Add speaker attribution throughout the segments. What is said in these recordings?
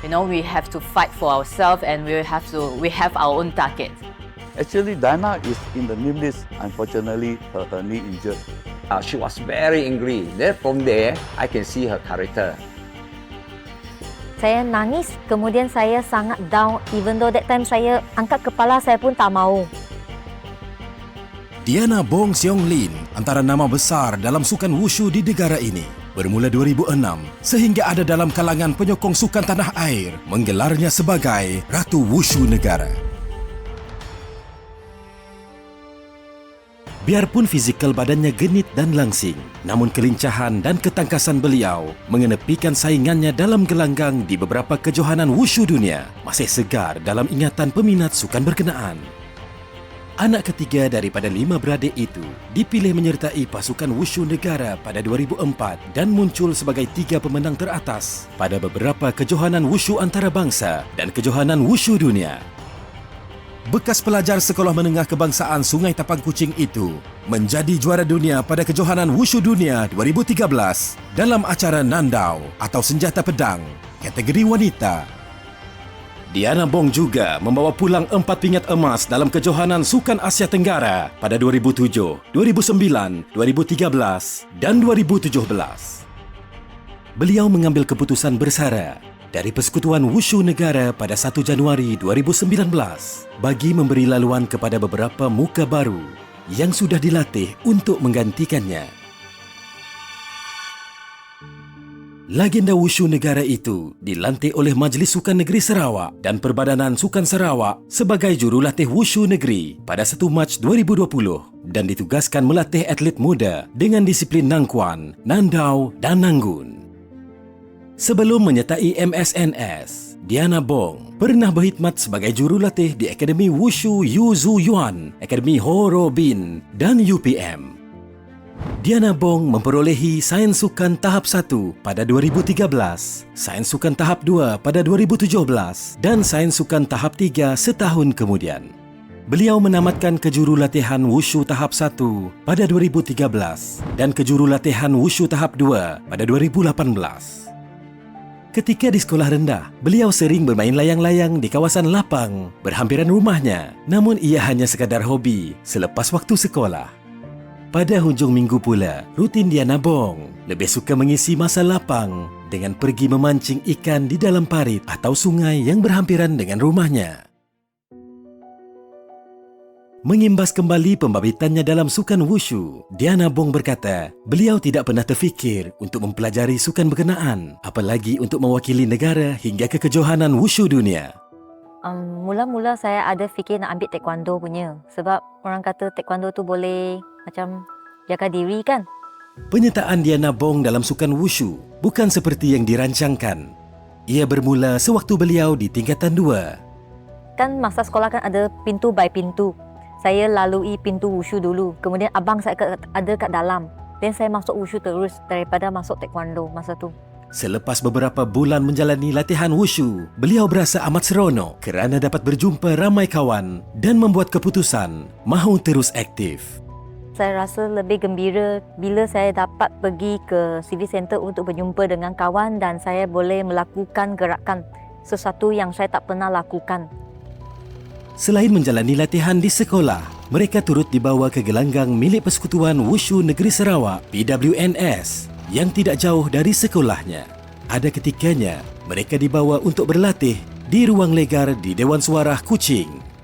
Speaker 1: We have to fight for ourselves and we have our own target.
Speaker 2: Actually, Diana is in the NIM list. Unfortunately, her knee injured.
Speaker 3: She was very angry. Then from there, I can see her character.
Speaker 4: Saya nangis, kemudian saya sangat down. Even though that time saya angkat kepala, saya pun tak mau.
Speaker 5: Diana Bong Seong Lin antara nama besar dalam sukan wushu di negara ini. Bermula 2006 sehingga ada dalam kalangan penyokong sukan tanah air menggelarnya sebagai Ratu Wushu Negara. Biarpun fizikal badannya genit dan langsing, namun kelincahan dan ketangkasan beliau mengenepikan saingannya dalam gelanggang di beberapa kejohanan wushu dunia masih segar dalam ingatan peminat sukan berkenaan. Anak ketiga daripada 5 beradik itu dipilih menyertai pasukan wushu negara pada 2004 dan muncul sebagai 3 pemenang teratas pada beberapa kejohanan wushu antarabangsa dan kejohanan wushu dunia. Bekas pelajar sekolah menengah kebangsaan Sungai Tapang Kuching itu menjadi juara dunia pada kejohanan wushu dunia 2013 dalam acara Nandao atau senjata pedang kategori wanita. Diana Bong juga membawa pulang 4 pingat emas dalam kejohanan Sukan Asia Tenggara pada 2007, 2009, 2013 dan 2017. Beliau mengambil keputusan bersara dari Persekutuan Wushu Negara pada 1 Januari 2019 bagi memberi laluan kepada beberapa muka baru yang sudah dilatih untuk menggantikannya. Legenda Wushu Negara itu dilantik oleh Majlis Sukan Negeri Sarawak dan Perbadanan Sukan Sarawak sebagai jurulatih Wushu Negeri pada 1 Mac 2020 dan ditugaskan melatih atlet muda dengan disiplin Nangkuan, Nandao dan Nanggun. Sebelum menyertai MSNS, Diana Bong pernah berkhidmat sebagai jurulatih di Akademi Wushu Yu Zhu Yuan, Akademi Ho Ro Bin dan UPM. Diana Bong memperolehi Sains Sukan Tahap 1 pada 2013, Sains Sukan Tahap 2 pada 2017 dan Sains Sukan Tahap 3 setahun kemudian. Beliau menamatkan kejurulatihan Wushu Tahap 1 pada 2013 dan kejurulatihan Wushu Tahap 2 pada 2018. Ketika di sekolah rendah, beliau sering bermain layang-layang di kawasan lapang berhampiran rumahnya. Namun ia hanya sekadar hobi selepas waktu sekolah. Pada hujung minggu pula, rutin Diana Bong lebih suka mengisi masa lapang dengan pergi memancing ikan di dalam parit atau sungai yang berhampiran dengan rumahnya. Mengimbas kembali pembabitannya dalam sukan wushu, Diana Bong berkata, beliau tidak pernah terfikir untuk mempelajari sukan berkenaan, apalagi untuk mewakili negara hingga ke kejohanan wushu dunia.
Speaker 4: Mula-mula saya ada fikir nak ambil taekwondo punya, sebab orang kata taekwondo tu boleh macam jaga diri kan.
Speaker 5: Penyertaan Diana Bong dalam sukan wushu bukan seperti yang dirancangkan. Ia bermula sewaktu beliau di tingkatan 2.
Speaker 4: Kan masa sekolah kan ada pintu by pintu. Saya lalui pintu wushu dulu. Kemudian abang saya ada kat dalam. Dan saya masuk wushu terus daripada masuk taekwondo masa tu.
Speaker 5: Selepas beberapa bulan menjalani latihan wushu, beliau berasa amat seronok kerana dapat berjumpa ramai kawan dan membuat keputusan mahu terus aktif.
Speaker 4: Saya rasa lebih gembira bila saya dapat pergi ke civic center untuk berjumpa dengan kawan dan saya boleh melakukan gerakan sesuatu yang saya tak pernah lakukan.
Speaker 5: Selain menjalani latihan di sekolah, mereka turut dibawa ke gelanggang milik Persekutuan Wushu Negeri Sarawak (PWNS) yang tidak jauh dari sekolahnya. Ada ketikanya mereka dibawa untuk berlatih di ruang legar di Dewan Suara Kuching.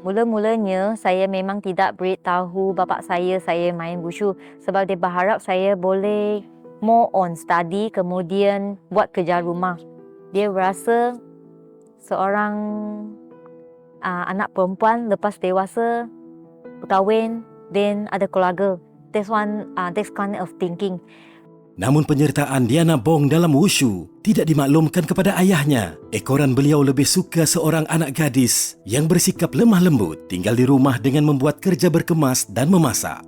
Speaker 4: Mula-mulanya saya memang tidak beritahu bapa saya main wushu sebab dia berharap saya boleh more on study kemudian buat kerja rumah. Dia rasa seorang anak perempuan lepas dewasa, berkahwin dan ada keluarga. That's kind of thinking.
Speaker 5: Namun penyertaan Diana Bong dalam wushu tidak dimaklumkan kepada ayahnya. Ekoran beliau lebih suka seorang anak gadis yang bersikap lemah lembut, tinggal di rumah dengan membuat kerja berkemas dan memasak.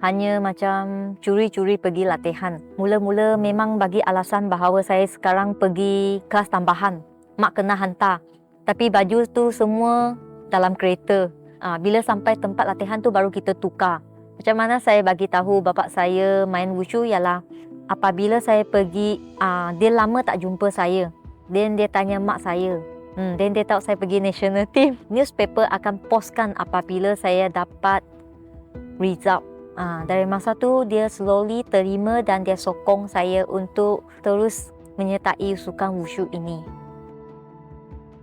Speaker 4: Hanya macam curi-curi pergi latihan. Mula-mula memang bagi alasan bahawa saya sekarang pergi kelas tambahan. Mak kena hantar. Tapi baju tu semua dalam kereta. Bila sampai tempat latihan tu baru kita tukar. Macam mana saya bagi tahu bapa saya main wushu ialah Apabila saya pergi, dia lama tak jumpa saya. Then dia tanya mak saya. Then dia tahu saya pergi national team. Newspaper akan postkan apabila saya dapat result. Dari masa tu dia slowly terima dan dia sokong saya untuk terus menyertai sukan wushu ini.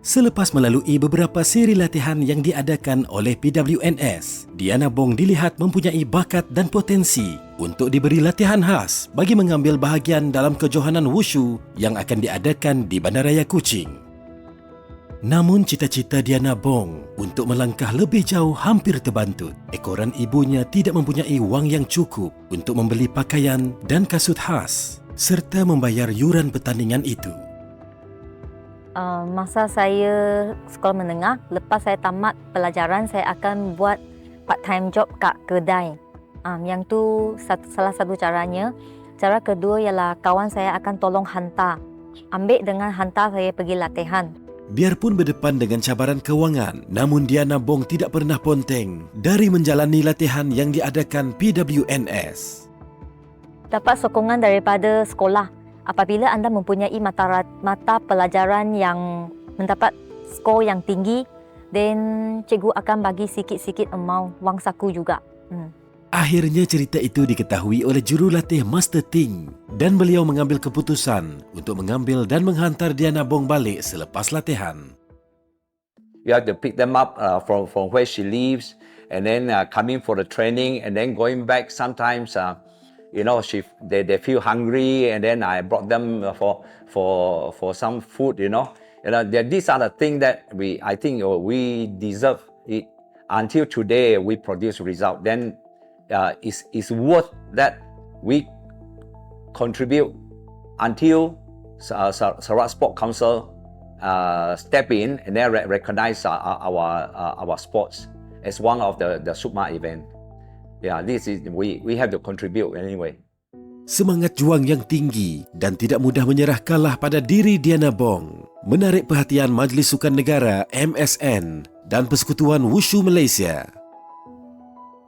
Speaker 5: Selepas melalui beberapa siri latihan yang diadakan oleh PWNS, Diana Bong dilihat mempunyai bakat dan potensi untuk diberi latihan khas bagi mengambil bahagian dalam kejohanan wushu yang akan diadakan di Bandaraya Kuching. Namun cita-cita Diana Bong untuk melangkah lebih jauh hampir terbantut. Ekoran ibunya tidak mempunyai wang yang cukup untuk membeli pakaian dan kasut khas serta membayar yuran pertandingan itu.
Speaker 4: Masa saya sekolah menengah, lepas saya tamat pelajaran, saya akan buat part-time job kat kedai. Yang tu salah satu caranya. Cara kedua ialah kawan saya akan tolong hantar. Ambil dengan hantar saya pergi latihan.
Speaker 5: Biarpun berdepan dengan cabaran kewangan, namun Diana Bong tidak pernah ponteng dari menjalani latihan yang diadakan PWNS.
Speaker 4: Dapat sokongan daripada sekolah. Apabila anda mempunyai mata pelajaran yang mendapat skor yang tinggi, then cikgu akan bagi sikit-sikit amount wang saku juga.
Speaker 5: Akhirnya cerita itu diketahui oleh jurulatih Master Ting dan beliau mengambil keputusan untuk mengambil dan menghantar Diana Bong balik selepas latihan.
Speaker 3: You have to pick them up from where she lives, and then coming for the training, and then going back. Sometimes, they feel hungry, and then I brought them for some food. These are the things that I think we deserve it. Until today, we produce result. Then it's worth that we contribute until Sarawak Sport Council step in and then recognize our sports as one of the SUKMA event. This is we have to contribute anyway.
Speaker 5: Semangat juang yang tinggi dan tidak mudah menyerah kalah pada diri Diana Bong menarik perhatian Majlis Sukan Negara MSN dan Persekutuan Wushu Malaysia.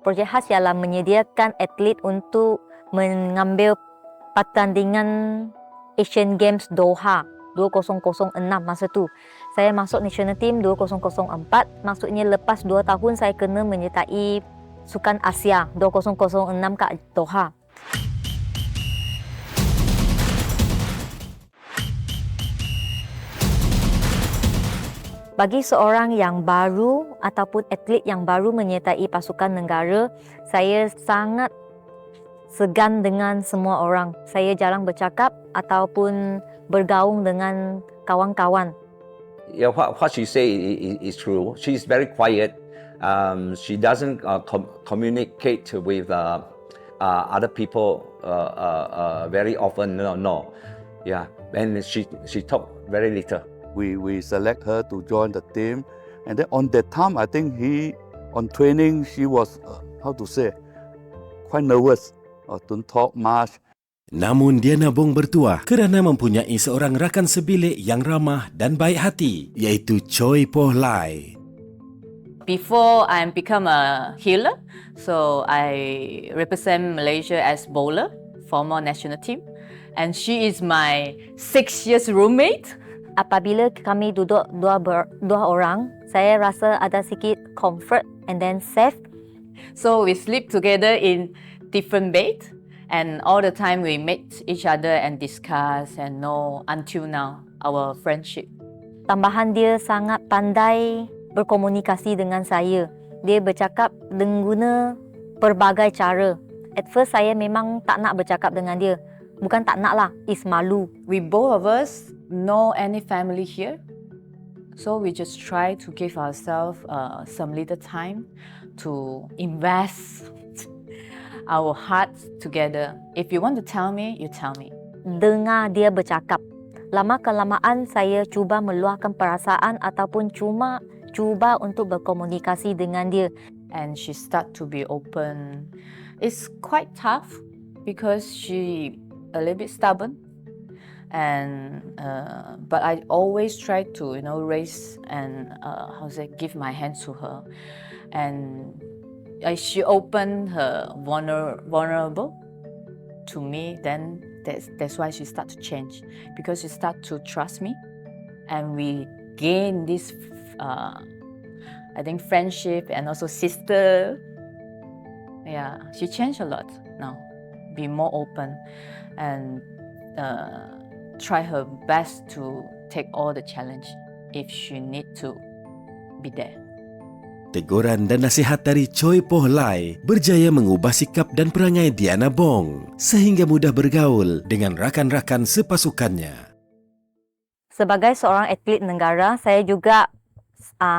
Speaker 4: Projek khas ialah menyediakan atlet untuk mengambil pertandingan Asian Games Doha 2006 masa tu. Saya masuk national team 2004, maksudnya lepas 2 tahun saya kena menyertai Sukan Asia 2006 kat Doha. Bagi seorang yang baru ataupun atlet yang baru menyertai pasukan negara, saya sangat segan dengan semua orang. Saya jarang bercakap ataupun bergaung dengan kawan-kawan.
Speaker 3: What she say is true. She is very quiet. She doesn't communicate with other people very often. No. And she talk very little.
Speaker 2: We select her to join the team, and then on that time, I think on training she was quite nervous, don't talk much.
Speaker 5: Namun Diana Bong bertuah kerana mempunyai seorang rakan sebilik yang ramah dan baik hati, iaitu Choi Poh Lai.
Speaker 1: Before I become a healer, so I represent Malaysia as bowler, former national team, and she is my 6 years roommate.
Speaker 4: Apabila kami duduk dua orang, saya rasa ada sikit comfort and then safe.
Speaker 1: So we sleep together in different beds, and all the time we meet each other and discuss and know until now our friendship.
Speaker 4: Tambahan dia sangat pandai berkomunikasi dengan saya. Dia bercakap dengan guna pelbagai cara. At first saya memang tak nak bercakap dengan dia. Bukan tak nak lah, is malu.
Speaker 1: We both of us know any family here, so we just try to give ourselves some little time to invest our hearts together. If you want to tell me, you tell me.
Speaker 4: Dengar dia bercakap. Lama-kelamaan saya cuba meluahkan perasaan ataupun cuma cuba untuk berkomunikasi dengan dia.
Speaker 1: And she start to be open. It's quite tough because she a little bit stubborn, and but I always try to raise and give my hand to her, and she opened her vulnerable to me. Then that's why she start to change, because she start to trust me, and we gain this, I think, friendship and also sister. Yeah, she changed a lot now, be more open, and try her best to take all the challenge if she need to be there.
Speaker 5: Teguran dan nasihat dari Choi Poh Lai berjaya mengubah sikap dan perangai Diana Bong sehingga mudah bergaul dengan rakan-rakan sepasukannya.
Speaker 4: Sebagai seorang atlet negara, saya juga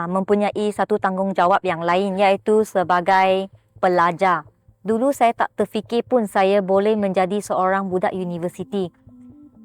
Speaker 4: mempunyai satu tanggungjawab yang lain, iaitu sebagai pelajar. Dulu saya tak terfikir pun saya boleh menjadi seorang budak universiti.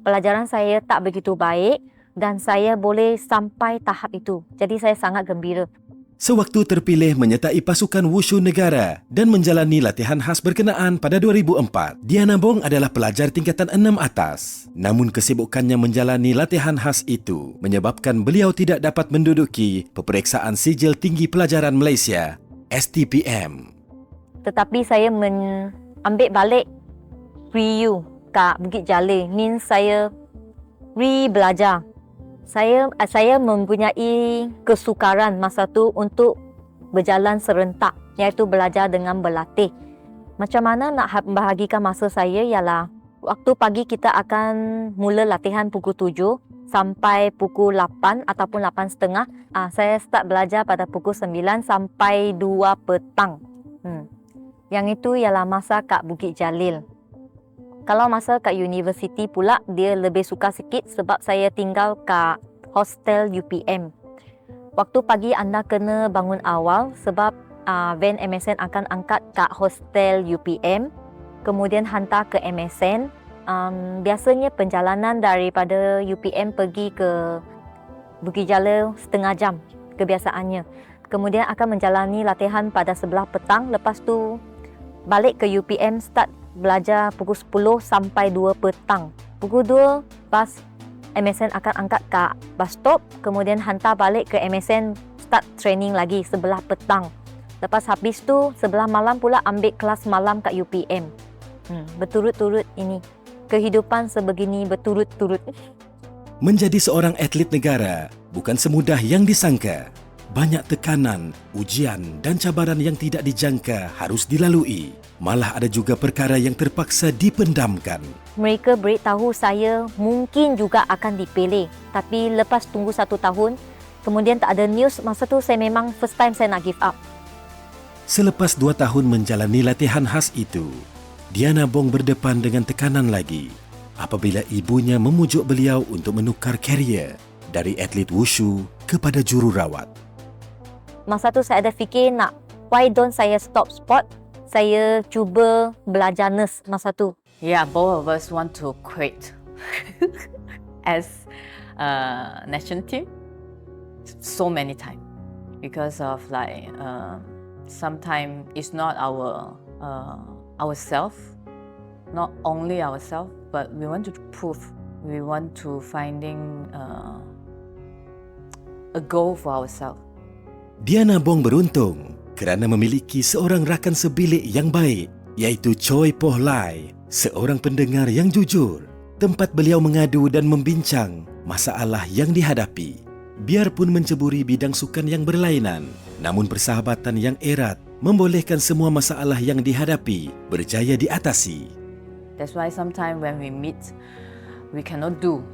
Speaker 4: Pelajaran saya tak begitu baik dan saya boleh sampai tahap itu. Jadi saya sangat gembira.
Speaker 5: Sewaktu terpilih menyertai pasukan wushu negara dan menjalani latihan khas berkenaan pada 2004, Diana Bong adalah pelajar tingkatan 6 atas. Namun kesibukannya menjalani latihan khas itu menyebabkan beliau tidak dapat menduduki peperiksaan sijil tinggi pelajaran Malaysia, STPM.
Speaker 4: Tetapi saya ambil balik pre-U kat Bukit Jalil, means saya belajar. Saya mempunyai kesukaran masa tu untuk berjalan serentak, iaitu belajar dengan berlatih. Macam mana nak membahagikan masa saya ialah waktu pagi kita akan mula latihan pukul 7 sampai pukul 8 ataupun 8.30. Saya start belajar pada pukul 9 sampai 2 petang. Yang itu ialah masa kat Bukit Jalil. Kalau masa kat universiti pula, dia lebih suka sikit sebab saya tinggal kat hostel UPM. Waktu pagi anda kena bangun awal sebab van MSN akan angkat kat hostel UPM, kemudian hantar ke MSN. Biasanya perjalanan daripada UPM pergi ke Bukit Jalil setengah jam kebiasaannya. Kemudian akan menjalani latihan pada 11 petang, lepas tu balik ke UPM, start belajar pukul 10 sampai 2 petang. Pukul 2, bas MSN akan angkat ke bus stop, kemudian hantar balik ke MSN, start training lagi 11 petang. Lepas habis tu, 11 malam pula ambil kelas malam kat UPM. Berturut-turut ini. Kehidupan sebegini berturut-turut.
Speaker 5: Menjadi seorang atlet negara bukan semudah yang disangka. Banyak tekanan, ujian dan cabaran yang tidak dijangka harus dilalui. Malah ada juga perkara yang terpaksa dipendamkan.
Speaker 4: Mereka beritahu saya mungkin juga akan dipilih. Tapi lepas tunggu 1 tahun, kemudian tak ada news. Masa tu saya memang first time saya nak give up.
Speaker 5: Selepas 2 tahun menjalani latihan khas itu, Diana Bong berdepan dengan tekanan lagi apabila ibunya memujuk beliau untuk menukar karier dari atlet wushu kepada jururawat.
Speaker 4: Masa tu saya ada fikir why don't saya stop sport? Saya cuba belajar nurse masa tu.
Speaker 1: Yeah, both of us want to quit as national team so many times because of sometimes it's not ourself, not only ourselves, but we want to prove, we want to finding a goal for ourselves.
Speaker 5: Diana Bong beruntung kerana memiliki seorang rakan sebilik yang baik, iaitu Choi Poh Lai, seorang pendengar yang jujur, tempat beliau mengadu dan membincang masalah yang dihadapi. Biarpun menceburi bidang sukan yang berlainan, namun persahabatan yang erat membolehkan semua masalah yang dihadapi berjaya diatasi.
Speaker 1: That's why sometimes when we meet, we cannot do,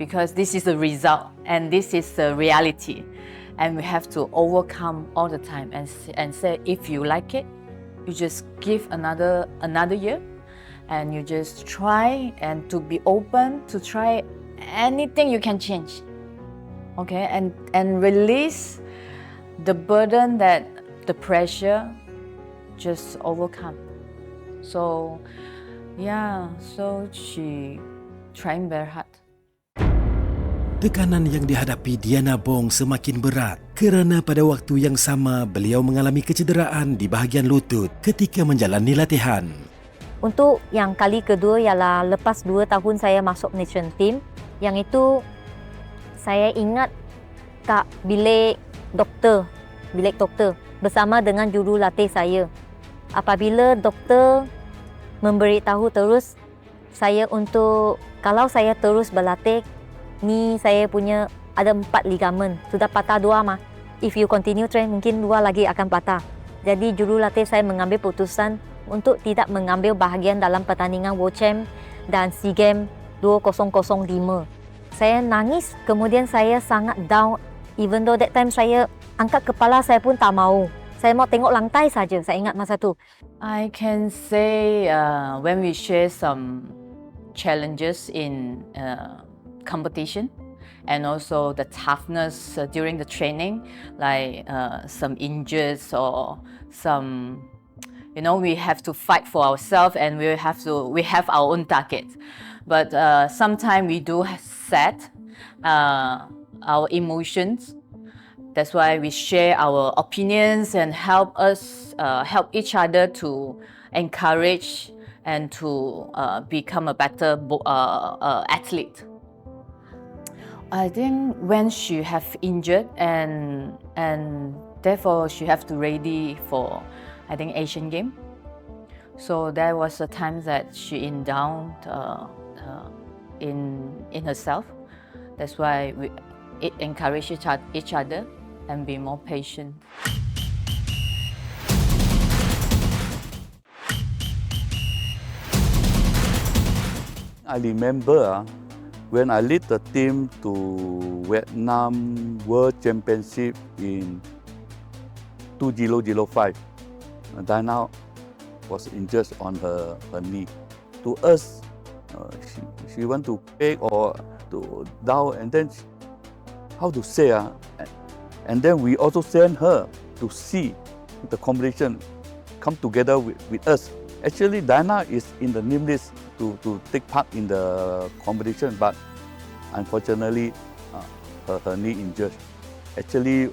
Speaker 1: because this is the result and this is the reality. And we have to overcome all the time and say, if you like it, you just give another year, and you just try and to be open to try anything you can change. Okay, and release the burden, that the pressure, just overcome. So yeah, so she trying very hard.
Speaker 5: Tekanan yang dihadapi Diana Bong semakin berat kerana pada waktu yang sama beliau mengalami kecederaan di bahagian lutut ketika menjalani latihan.
Speaker 4: Untuk yang kali kedua ialah lepas 2 tahun saya masuk nation team. Yang itu saya ingat kat bilik doktor bersama dengan jurulatih saya. Apabila doktor memberitahu terus, saya untuk kalau saya terus berlatih, ni saya punya ada 4 ligamen, sudah patah 2 mah. If you continue train, mungkin 2 lagi akan patah. Jadi jurulatih saya mengambil putusan untuk tidak mengambil bahagian dalam pertandingan World Champ dan SEA Games 2005. Saya nangis, kemudian saya sangat down. Even though that time saya angkat kepala, saya pun tak mau. Saya mau tengok lantai saja, saya ingat masa tu.
Speaker 1: I can say when we share some challenges in competition and also the toughness during the training, like some injuries or some, we have to fight for ourselves and we have our own target. But sometimes we do set our emotions. That's why we share our opinions and help each other to encourage and to become a better athlete. I think when she have injured and therefore she have to ready for, I think, Asian Game. So there was a time that she in down in herself. That's why it encourage each other and be more patient.
Speaker 2: I remember when I lead the team to Vietnam World Championship in 2005. Diana was injured on her knee. To us, she want to beg or to down, and then how to say, and then we also send her to see the competition come together with us. Actually, Diana is in the name list to take part in the competition, but unfortunately, her knee injured. Actually,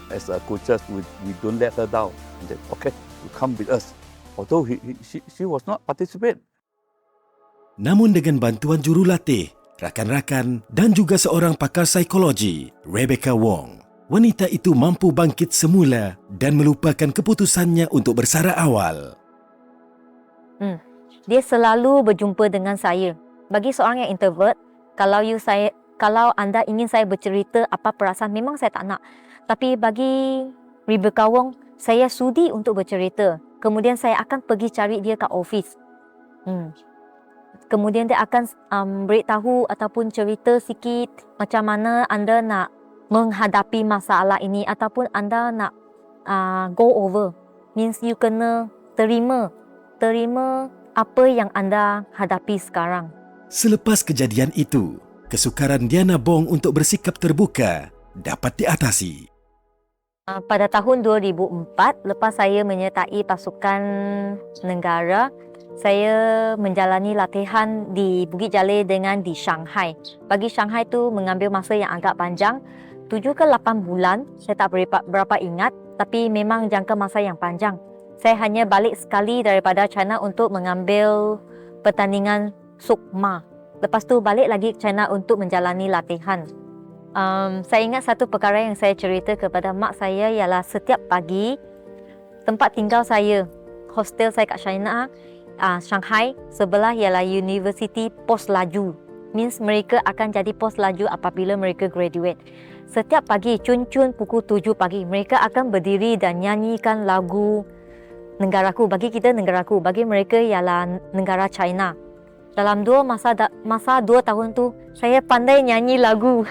Speaker 2: as a coaches, we don't let her down. And then, okay, you come with us. Although she was not participate.
Speaker 5: Namun dengan bantuan jurulatih, rakan-rakan dan juga seorang pakar psikologi, Rebecca Wong, wanita itu mampu bangkit semula dan melupakan keputusannya untuk bersara awal.
Speaker 4: Dia selalu berjumpa dengan saya. Bagi seorang yang introvert, kalau anda ingin saya bercerita apa perasaan, memang saya tak nak. Tapi bagi Rebecca Wong, saya sudi untuk bercerita. Kemudian saya akan pergi cari dia kat office. Kemudian dia akan beritahu ataupun cerita sikit macam mana anda nak menghadapi masalah ini ataupun anda nak go over. Means you kena terima apa yang anda hadapi sekarang.
Speaker 5: Selepas kejadian itu, kesukaran Diana Bong untuk bersikap terbuka dapat diatasi.
Speaker 4: Pada tahun 2004, lepas saya menyertai pasukan negara, saya menjalani latihan di Bukit Jalil dengan di Shanghai. Bagi Shanghai tu mengambil masa yang agak panjang, 7 ke 8 bulan, saya tak berapa ingat, tapi memang jangka masa yang panjang. Saya hanya balik sekali daripada China untuk mengambil pertandingan Sukma. Lepas tu balik lagi ke China untuk menjalani latihan. Saya ingat satu perkara yang saya cerita kepada mak saya ialah setiap pagi tempat tinggal saya, hostel saya kat China, Shanghai, sebelah ialah University Pos Laju. Means mereka akan jadi pos laju apabila mereka graduate. Setiap pagi, cun-cun pukul 7 pagi, mereka akan berdiri dan nyanyikan lagu negaraku. Bagi kita negaraku, bagi mereka ialah negara China. Dalam masa 2 tahun tu, saya pandai nyanyi lagu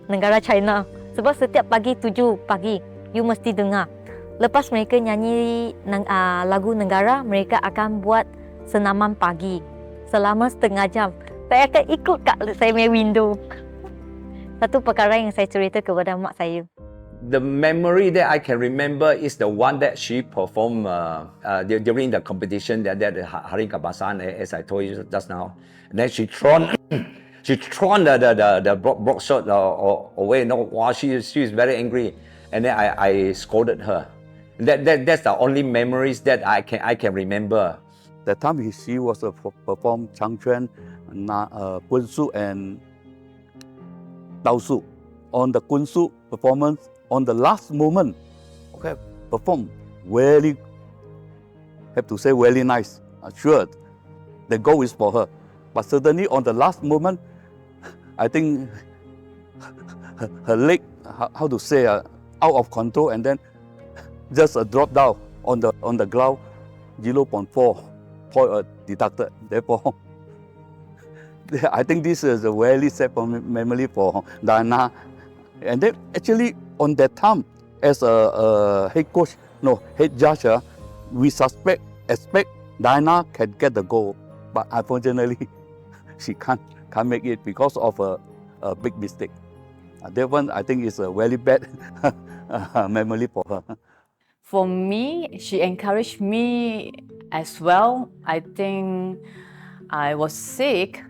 Speaker 4: negara China. Sebab setiap pagi 7 pagi, you mesti dengar. Lepas mereka nyanyi lagu negara, mereka akan buat senaman pagi selama setengah jam. Saya akan ikut kat saya punya window. Satu perkara yang saya cerita kepada mak saya.
Speaker 3: The memory that I can remember is the one that she performed during the competition that Hari Kabasan, as I told you just now. And then she thrown the block shot away. No, wow, she is very angry, and then I scolded her. That's the only memories that I can remember.
Speaker 2: That time she was perform Changquan, Kunsu and Daosu. On the Kunsu performance, on the last moment, okay, perform very, have to say very nice, assured. the goal is for her. But certainly on the last moment, I think her leg, how to say, out of control, and then just drop down on the ground, 0.4 point deducted. Therefore, I think this is a very sad memory for Diana. And then actually on that time, as a head coach, head judge, we expect Diana can get the goal, but unfortunately, she can't make it because of a big mistake. That one, I think, is a very bad memory for her.
Speaker 1: For me, she encouraged me as well. I think I was sick.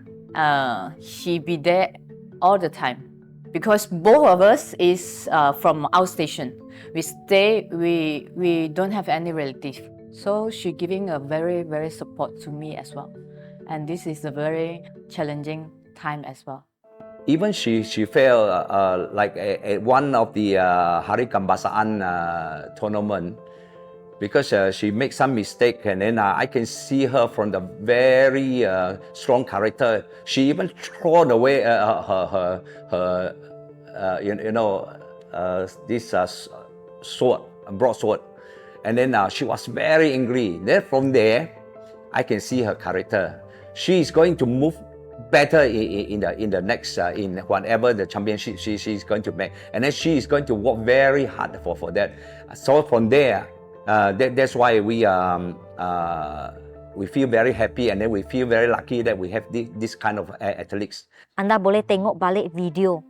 Speaker 1: She be there all the time because both of us is from outstation. We don't have any relative. So she giving a very, very support to me as well. And this is a very challenging time as well.
Speaker 3: Even she fell like at one of the Hari Kambasaan tournament because she made some mistake, and then I can see her from the very strong character. She even thrown away her this sword, broadsword, and then she was very angry. Then from there, I can see her character. She is going to move better in the next in whatever the championship she's going to make, and then she is going to work very hard for that. So from there, that's why we feel very happy, and then we feel very lucky that we have this kind of athletes.
Speaker 4: Anda boleh tengok balik video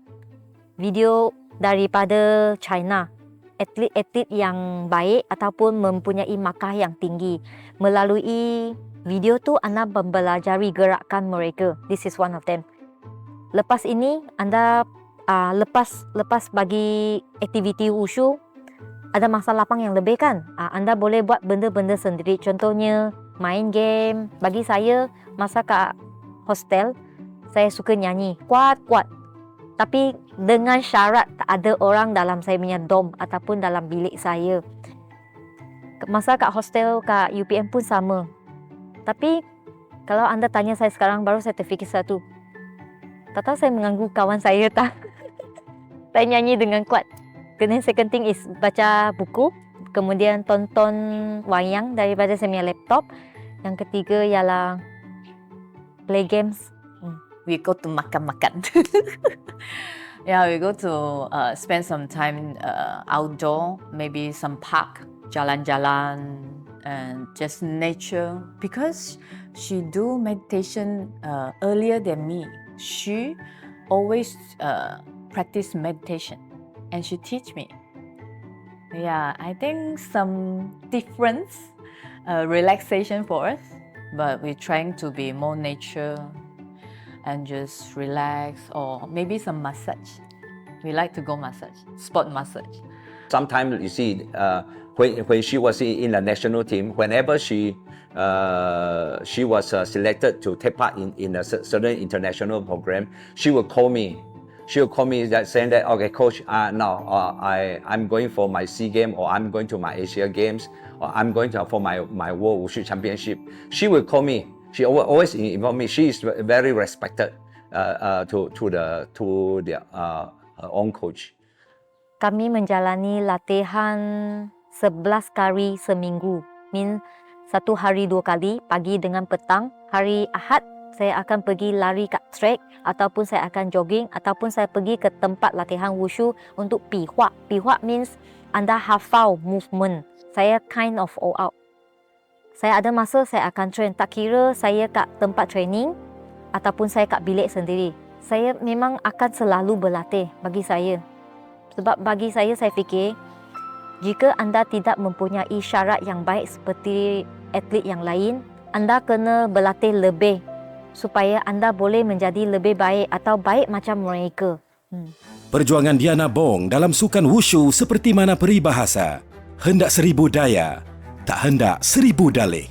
Speaker 4: daripada China, atlet-atlet yang baik ataupun mempunyai markah yang tinggi. Melalui video tu anda mempelajari gerakan mereka. This is one of them. Lepas ini anda lepas bagi aktiviti wushu, ada masa lapang yang lebih kan? Anda boleh buat benda-benda sendiri. Contohnya main game. Bagi saya masa kat hostel, saya suka nyanyi kuat-kuat. Tapi dengan syarat tak ada orang dalam saya punya dorm ataupun dalam bilik saya. Masa kat hostel kat UPM pun sama. Tapi kalau anda tanya saya sekarang, baru saya terfikir satu. Tak tahu saya mengganggu kawan saya tak? Saya nyanyi dengan kuat. Kemudian second thing is baca buku. Kemudian tonton wayang daripada saya punya laptop. Yang ketiga ialah play games.
Speaker 1: We go to makan-makan. Yeah, we go to spend some time outdoor, maybe some park, jalan-jalan, and just nature. Because she do meditation earlier than me. She always practice meditation, and she teach me. Yeah, I think some difference, relaxation for us, but we're trying to be more nature and just relax, or maybe some massage. We like to go massage, sport massage.
Speaker 3: Sometimes you see, when she was in the national team, whenever she was selected to take part in a certain international program, she will call me. She will call me saying that, okay, coach, now I'm going for my SEA Games, or I'm going to my Asia Games, or I'm going for my World Wushu Championship. She will call me. She always inform me. She is very respected to her own coach.
Speaker 4: Kami menjalani latihan 11 kali seminggu. Satu hari 2 kali, pagi dengan petang. Hari Ahad, saya akan pergi lari kat track, ataupun saya akan jogging, ataupun saya pergi ke tempat latihan wushu untuk pihua. Pihua means anda hafal movement. Saya kind of all out. Saya ada masa saya akan train. Tak kira saya kat tempat training ataupun saya kat bilik sendiri. Saya memang akan selalu berlatih bagi saya. Sebab bagi saya fikir, jika anda tidak mempunyai syarat yang baik seperti atlet yang lain, anda kena berlatih lebih supaya anda boleh menjadi lebih baik atau baik macam mereka.
Speaker 5: Perjuangan Diana Bong dalam sukan wushu seperti mana peribahasa, hendak 1000 daya, tak hendak 1000 dalih.